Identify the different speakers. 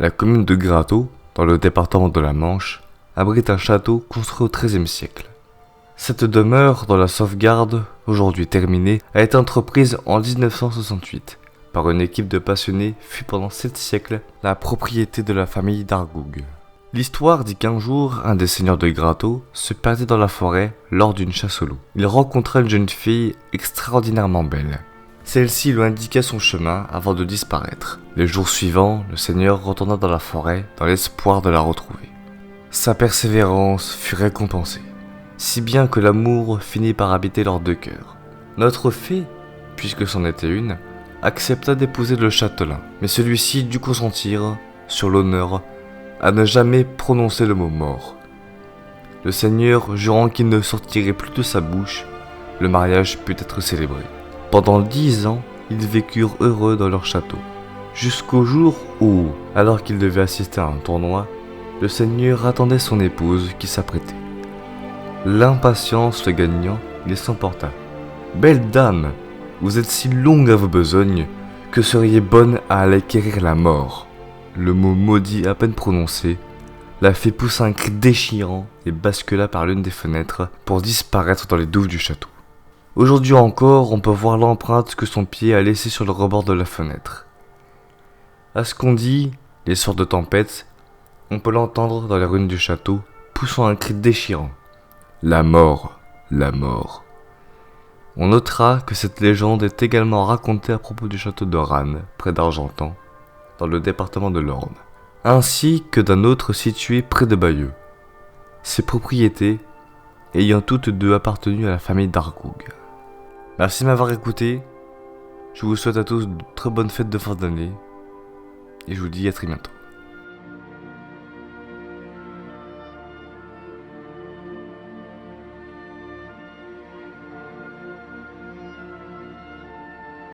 Speaker 1: La commune de Grateau, dans le département de la Manche, abrite un château construit au XIIIe siècle. Cette demeure, dont la sauvegarde, aujourd'hui terminée, a été entreprise en 1968 par une équipe de passionnés, fut pendant 7 siècles la propriété de la famille d'Argoug. L'histoire dit qu'un jour, un des seigneurs de Grateau se perdait dans la forêt lors d'une chasse au loup. Il rencontra une jeune fille extraordinairement belle. Celle-ci lui indiqua son chemin avant de disparaître. Les jours suivants, le seigneur retourna dans la forêt dans l'espoir de la retrouver. Sa persévérance fut récompensée, si bien que l'amour finit par habiter leurs deux cœurs. Notre fée, puisque c'en était une, accepta d'épouser le châtelain, mais celui-ci dut consentir, sur l'honneur, à ne jamais prononcer le mot mort. Le seigneur jurant qu'il ne sortirait plus de sa bouche, le mariage put être célébré. Pendant 10 ans, ils vécurent heureux dans leur château, jusqu'au jour où, alors qu'il devait assister à un tournoi, le seigneur attendait son épouse qui s'apprêtait. L'impatience le gagnant, il s'emporta. « Belle dame, vous êtes si longue à vos besognes que seriez bonne à aller quérir la mort. » Le mot maudit à peine prononcé, la fée poussa un cri déchirant et bascula par l'une des fenêtres pour disparaître dans les douves du château. Aujourd'hui encore, on peut voir l'empreinte que son pied a laissée sur le rebord de la fenêtre. À ce qu'on dit, les soirs de tempête, on peut l'entendre dans les ruines du château, poussant un cri déchirant. La mort, la mort. On notera que cette légende est également racontée à propos du château de Rannes, près d'Argentan, dans le département de l'Orne, ainsi que d'un autre situé près de Bayeux. Ces propriétés ayant toutes deux appartenu à la famille d'Argoug. Merci de m'avoir écouté, je vous souhaite à tous de très bonnes fêtes de fin d'année, et je vous dis à très bientôt.